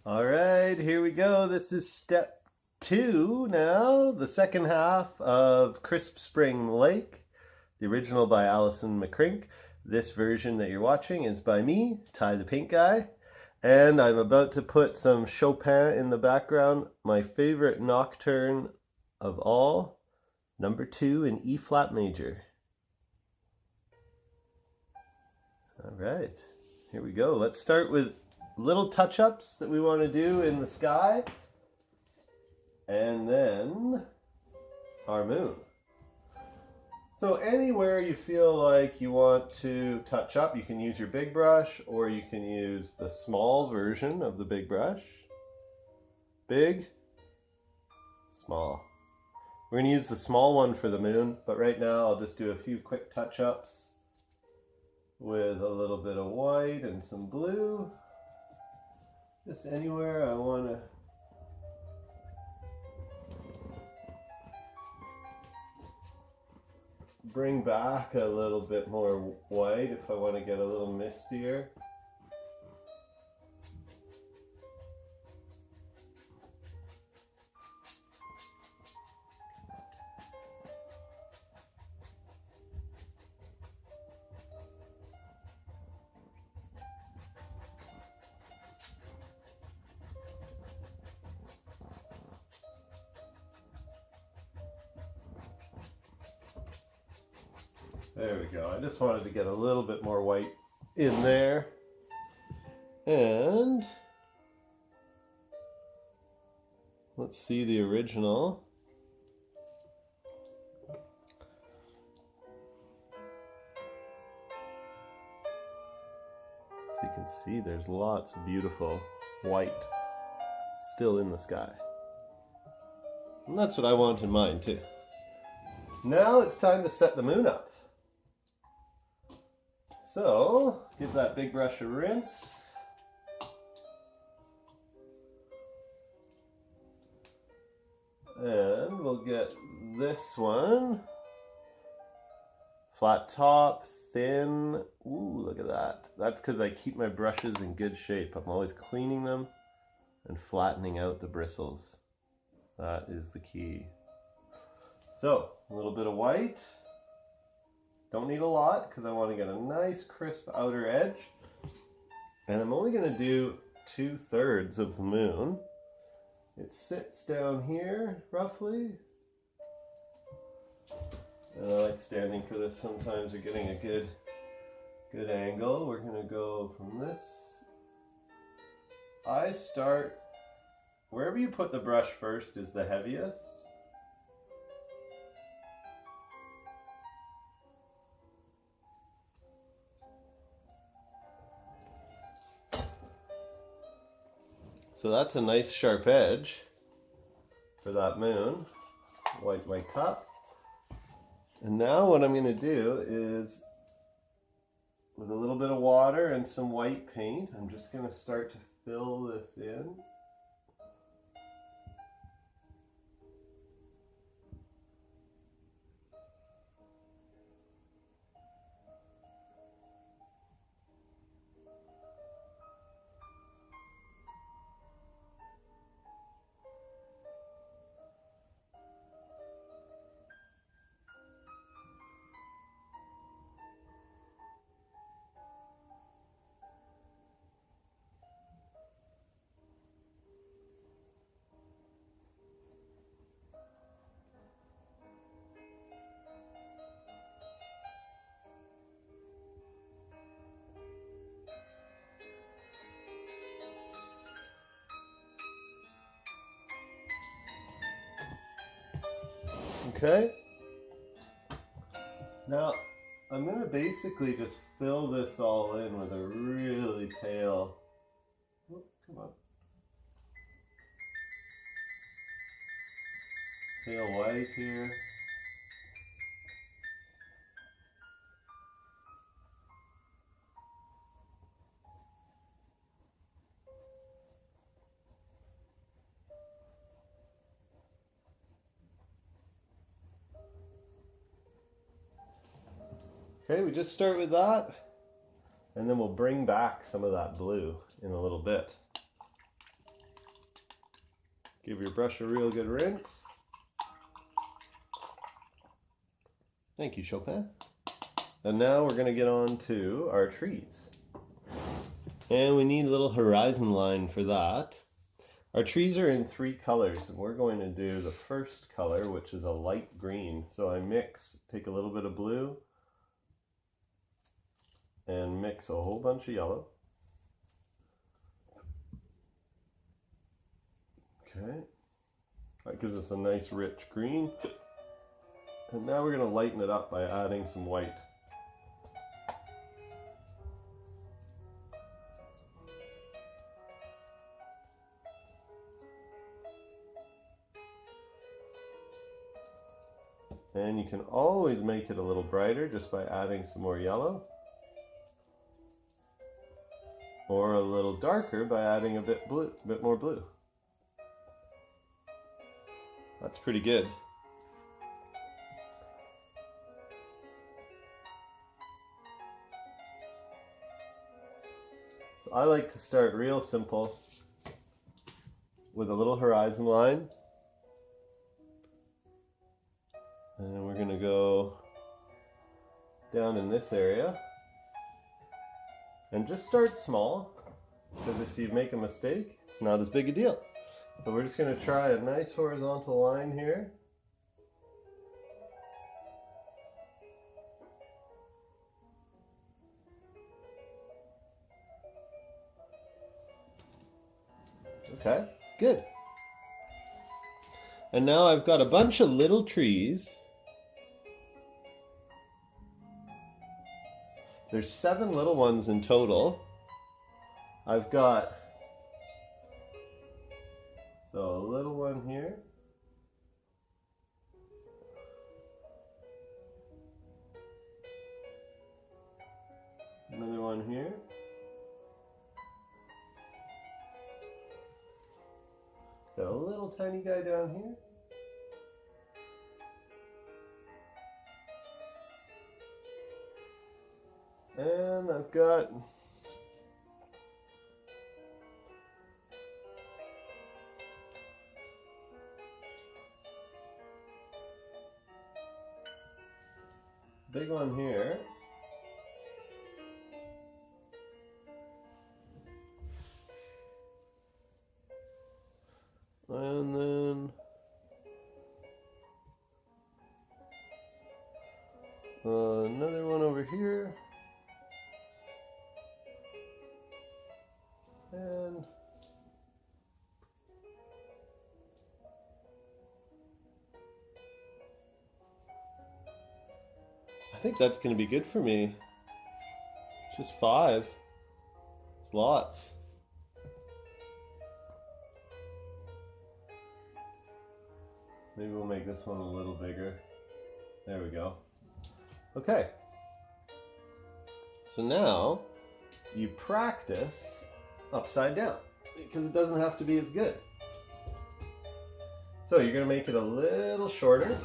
All right, here we go. This is step 2 now, the second half of Crisp Spring Lake, the original by Alyson McCrink. This version that you're watching is by me, Ty the Paint Guy, and I'm about to put some Chopin in the background, my favorite nocturne of all, number 2 in E flat major. All right, here we go. Let's start with little touch-ups that we want to do in the sky, and then our moon. So anywhere you feel like you want to touch up, you can use your big brush, or you can use the small version of the big brush. Big, small. We're going to use the small one for the moon, but right now I'll just do a few quick touch-ups with a little bit of white and some blue. Just anywhere I want to bring back a little bit more white if I want to get a little mistier. There we go. I just wanted to get a little bit more white in there. And let's see the original. As you can see, there's lots of beautiful white still in the sky. And that's what I want in mine too. Now it's time to set the moon up. So, give that big brush a rinse. And we'll get this one. Flat top, thin. Ooh, look at that. That's because I keep my brushes in good shape. I'm always cleaning them and flattening out the bristles. That is the key. So, a little bit of white. Don't need a lot because I want to get a nice crisp outer edge. And I'm only going to do 2/3 of the moon. It sits down here roughly. And I like standing for this sometimes, or getting a good angle. We're going to go from this. I start, wherever you put the brush first is the heaviest. So that's a nice sharp edge for that moon. White cup. And now what I'm going to do is, with a little bit of water and some white paint, I'm just going to start to fill this in. Okay, now I'm going to basically just fill this all in with a really pale, oh, come on, pale white here. Okay, we just start with that, and then we'll bring back some of that blue in a little bit. Give your brush a real good rinse. Thank you, Chopin. And now we're going to get on to our trees. And we need a little horizon line for that. Our trees are in 3 colors, and we're going to do the first color, which is a light green. So I take a little bit of blue, and mix a whole bunch of yellow. Okay, that gives us a nice rich green. And now we're going to lighten it up by adding some white. And you can always make it a little brighter just by adding some more yellow. Or a little darker by adding a bit more blue. That's pretty good. So I like to start real simple with a little horizon line. And we're going to go down in this area and just start small, because if you make a mistake, it's not as big a deal. So we're just going to try a nice horizontal line here. Okay, good. And now I've got a bunch of little trees. There's 7 little ones in total. I've got a little one here. Another one here. Got a little tiny guy down here. And I've got a big one here. And then another one over here. And I think that's going to be good for me. Just 5. It's lots. Maybe we'll make this one a little bigger. There we go. Okay. So now you practice upside down, because it doesn't have to be as good. So you're going to make it a little shorter.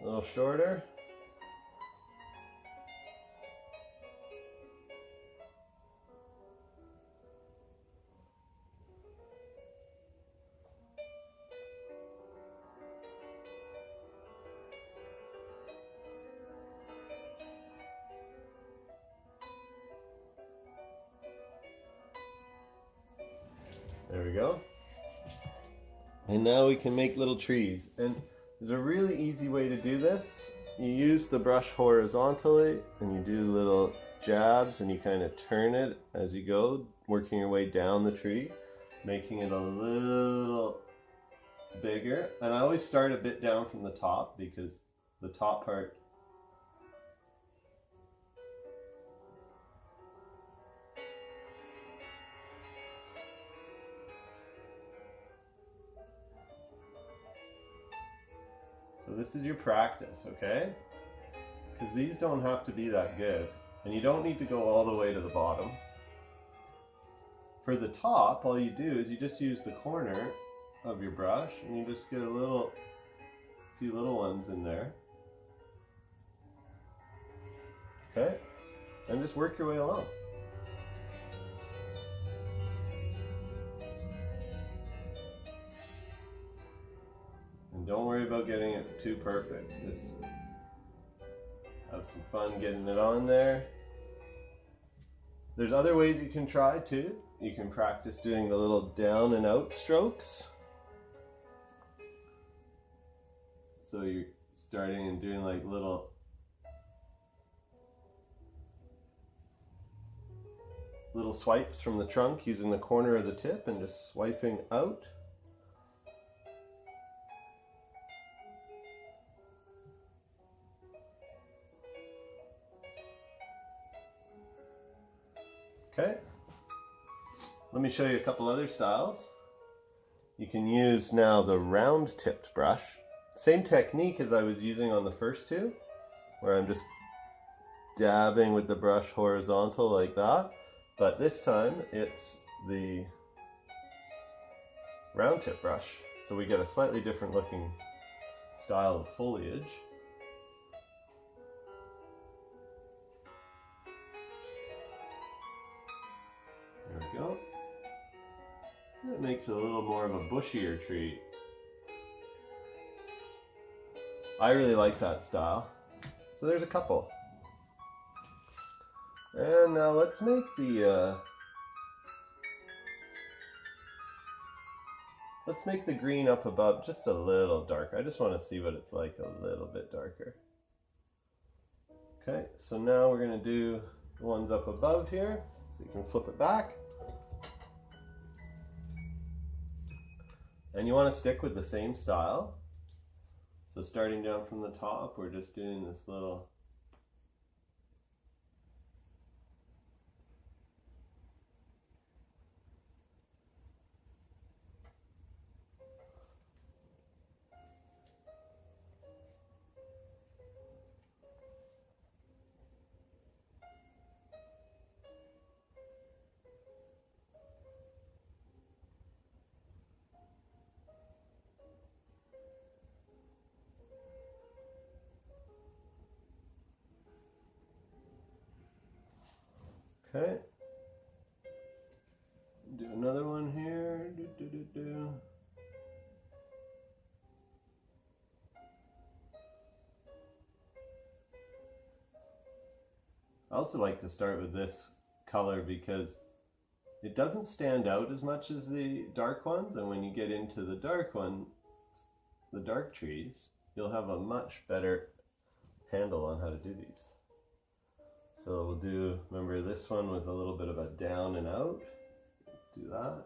A little shorter. There we go. And now we can make little trees. And there's a really easy way to do this. You use the brush horizontally and you do little jabs and you kind of turn it as you go, working your way down the tree, making it a little bigger. And I always start a bit down from the top, because the top part So this is your practice, okay? Because these don't have to be that good. And you don't need to go all the way to the bottom. For the top, all you do is you just use the corner of your brush and you just get a little A few little ones in there. Okay, and just work your way along. And don't worry about getting it too perfect. Just have some fun getting it on there. There's other ways you can try too. You can practice doing the little down and out strokes. So you're starting and doing like little swipes from the trunk using the corner of the tip and just swiping out. Okay, let me show you a couple other styles. You can use now the round tipped brush. Same technique as I was using on the first two, where I'm just dabbing with the brush horizontal like that, but this time it's the round tip brush. So we get a slightly different looking style of foliage. There we go. It makes it a little more of a bushier tree. I really like that style. So there's a couple. And now let's make the green up above just a little darker. I just want to see what it's like a little bit darker. Okay, so now we're going to do the ones up above here. So you can flip it back. And you want to stick with the same style. So starting down from the top, we're just doing this little okay. Do another one here. I also like to start with this color because it doesn't stand out as much as the dark ones, and when you get into the dark one, the dark trees, you'll have a much better handle on how to do these. So we'll do, remember this one was a little bit of a down and out. Do that.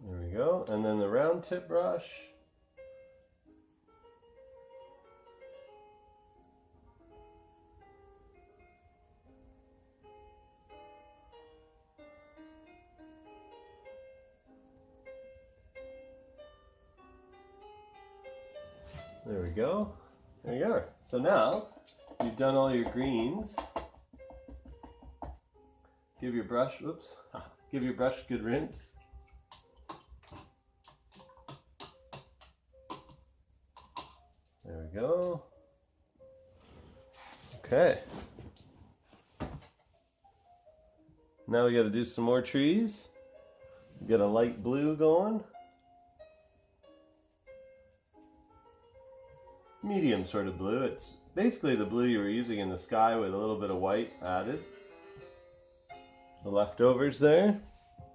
There we go. And then the round tip brush. There we go. There you are. So now you've done all your greens. Give your brush, oops, give your brush a good rinse. There we go. Okay. Now we got to do some more trees. Get a light blue going. Medium sort of blue. It's basically the blue you were using in the sky with a little bit of white added. The leftovers there.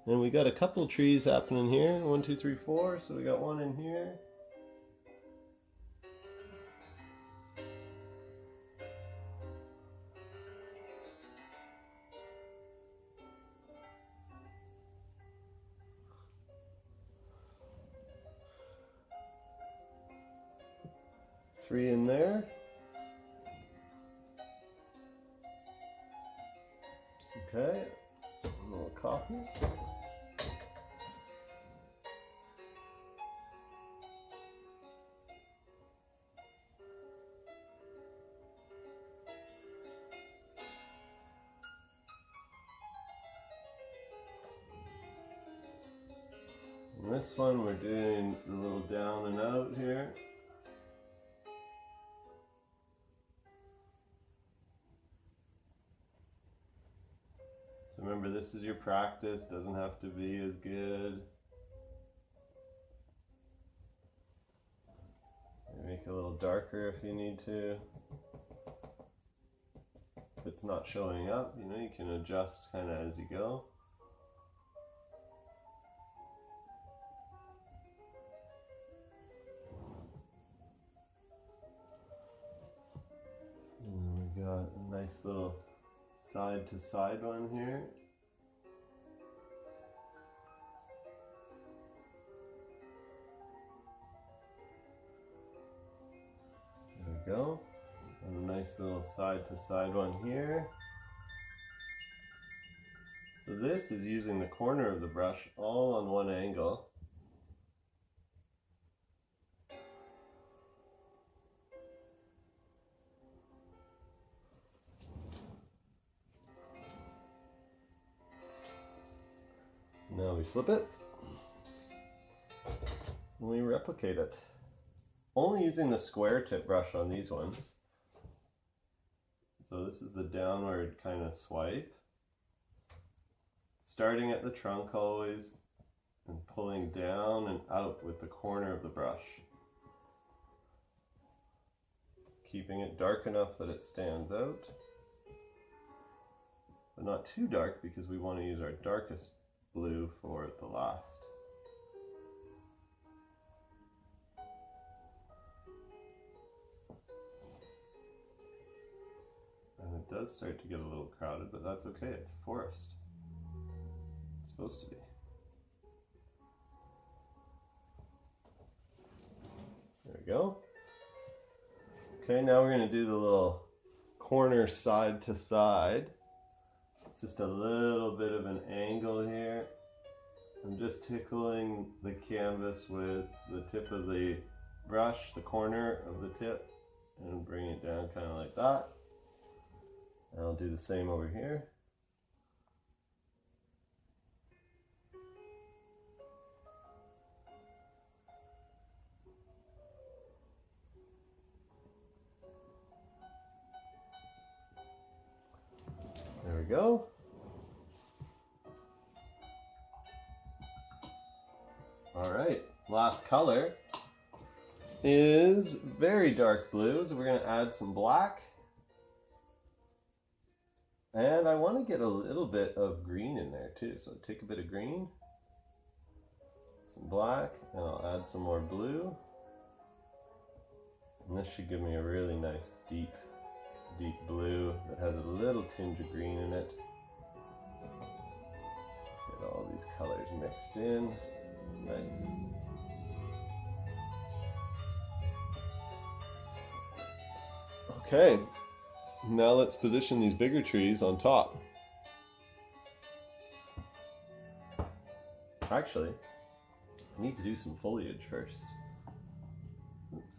And we got a couple trees happening here. 1, 2, 3, 4. So we got one in here. Three in there. Okay, a little coffee. And this one we're doing a little down and out here. So remember, this is your practice, doesn't have to be as good. Make it a little darker if you need to. If it's not showing up, you know, you can adjust kind of as you go. And we got a nice little side to side one here. There we go. And a nice little side to side one here. So this is using the corner of the brush all on one angle. Now we flip it, and we replicate it. Only using the square tip brush on these ones. So this is the downward kind of swipe. Starting at the trunk always, and pulling down and out with the corner of the brush. Keeping it dark enough that it stands out, but not too dark because we want to use our darkest blue for the last. And it does start to get a little crowded, but that's okay, it's a forest. It's supposed to be. There we go. Okay, now we're going to do the little corner side to side. It's just a little bit of an angle here. I'm just tickling the canvas with the tip of the brush, the corner of the tip, and bring it down kind of like that. And I'll do the same over here. There we go. All right, last color is very dark blue, so we're going to add some black. And I want to get a little bit of green in there too, so take a bit of green, some black, and I'll add some more blue. And this should give me a really nice deep blue that has a little tinge of green in it. Get all these colors mixed in. Nice. Okay, now let's position these bigger trees on top. Actually, I need to do some foliage first. Oops.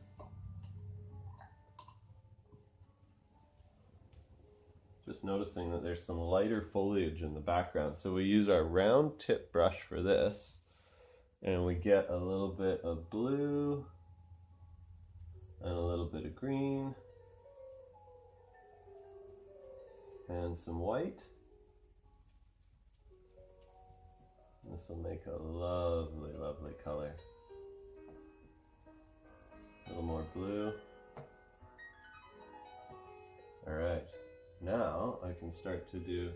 Just noticing that there's some lighter foliage in the background. So we use our round tip brush for this, and we get a little bit of blue and a little bit of green and some white. This will make a lovely, lovely color. A little more blue. All right, now I can start to do,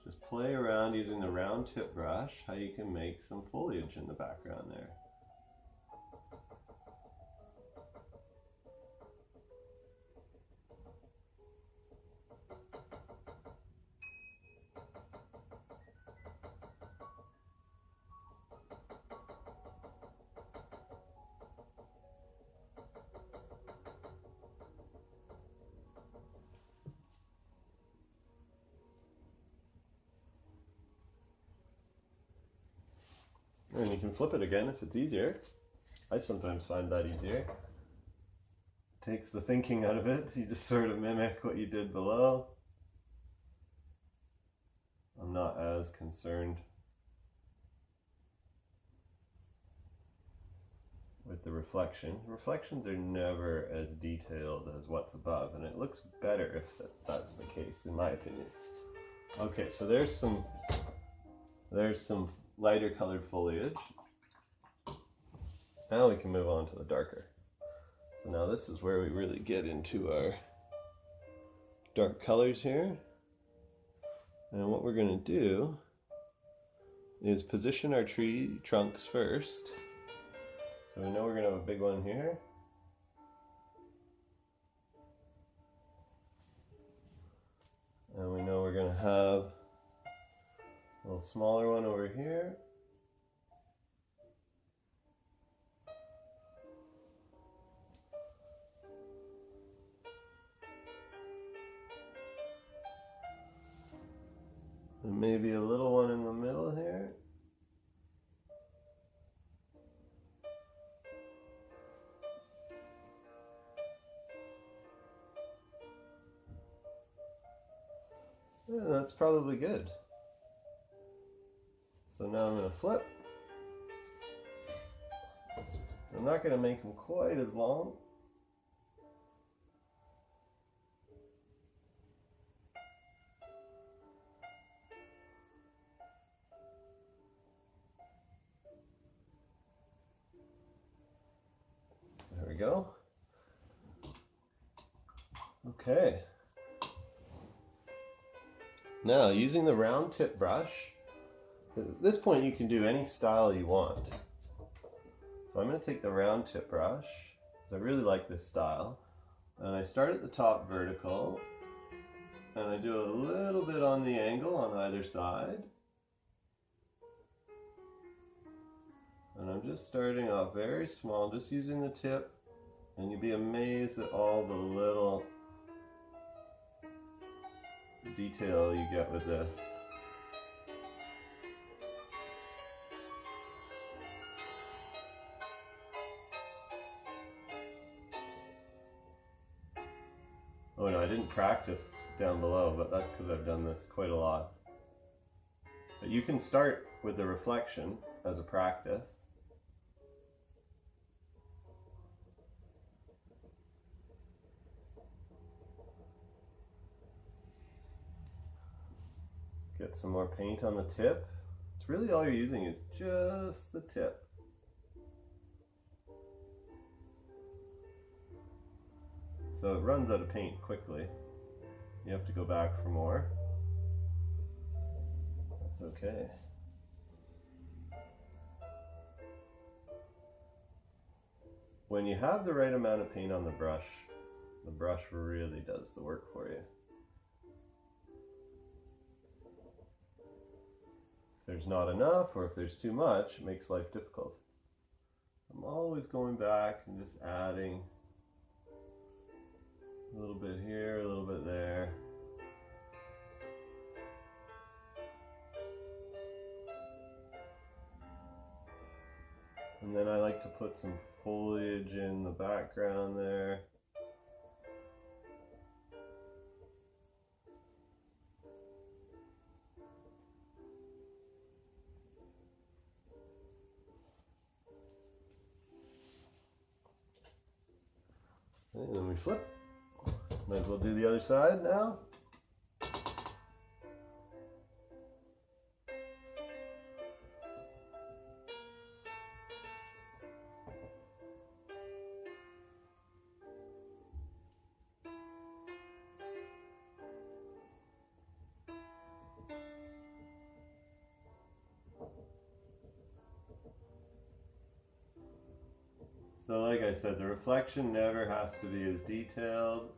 just play around using the round tip brush, how you can make some foliage in the background there. And you can flip it again if it's easier. I sometimes find that easier. Takes the thinking out of it. You just sort of mimic what you did below. I'm not as concerned with the reflection. Reflections are never as detailed as what's above, and it looks better if that's the case, in my opinion. Okay, so there's some lighter colored foliage. Now we can move on to the darker. So now this is where we really get into our dark colors here. And what we're going to do is position our tree trunks first. So we know we're going to have a big one here. And we know we're going to have a little smaller one over here. And maybe a little one in the middle here. Yeah, that's probably good. So now I'm going to flip. I'm not going to make them quite as long. There we go. Okay. Now, using the round tip brush, at this point you can do any style you want. So I'm going to take the round tip brush, because I really like this style, and I start at the top vertical, and I do a little bit on the angle on either side. And I'm just starting off very small, just using the tip, and you'd be amazed at all the little detail you get with this. Oh no, I didn't practice down below, but that's because I've done this quite a lot. But you can start with the reflection as a practice. Get some more paint on the tip. It's really all you're using is just the tip. So it runs out of paint quickly. You have to go back for more. That's okay. When you have the right amount of paint on the brush really does the work for you. If there's not enough, or if there's too much, it makes life difficult. I'm always going back and just adding a little bit here, a little bit there. And then I like to put some foliage in the background there. And then we flip. Might as well do the other side now. So like I said, the reflection never has to be as detailed.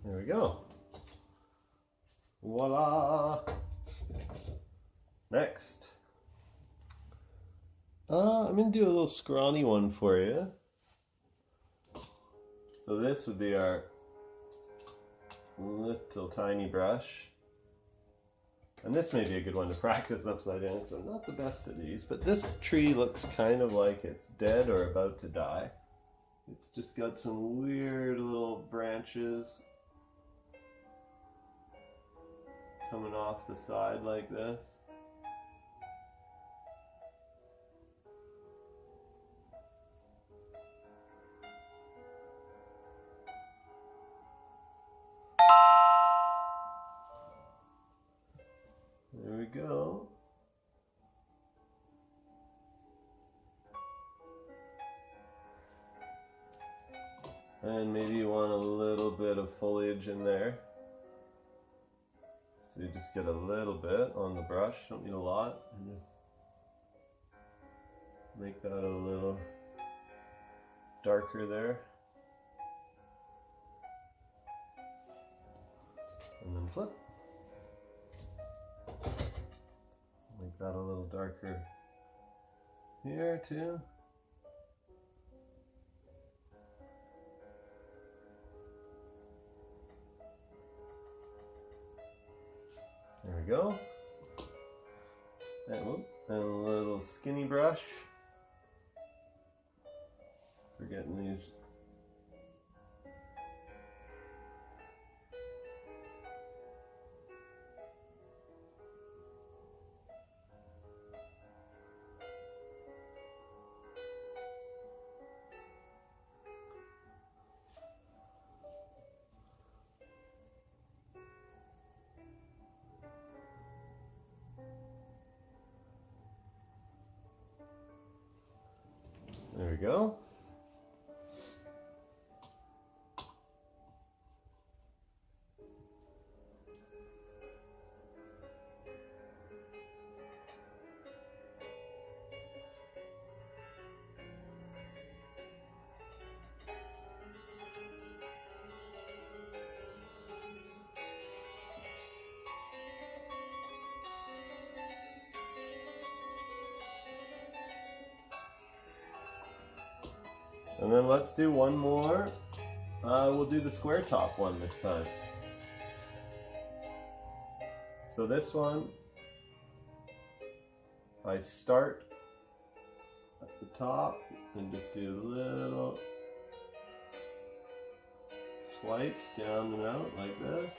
There we go. Voila! Next. I'm going to do a little scrawny one for you. So this would be our little tiny brush. And this may be a good one to practice upside down, because I'm not the best at these, but this tree looks kind of like it's dead or about to die. It's just got some weird little branches coming off the side like this. There we go. And maybe you want a little bit of foliage in there. So you just get a little bit on the brush, don't need a lot, and just make that a little darker there. And then flip. Make that a little darker here too. There we go. And a little skinny brush for getting these. There we go. And then let's do one more. We'll do the square top one this time. So this one, I start at the top and just do little swipes down and out like this.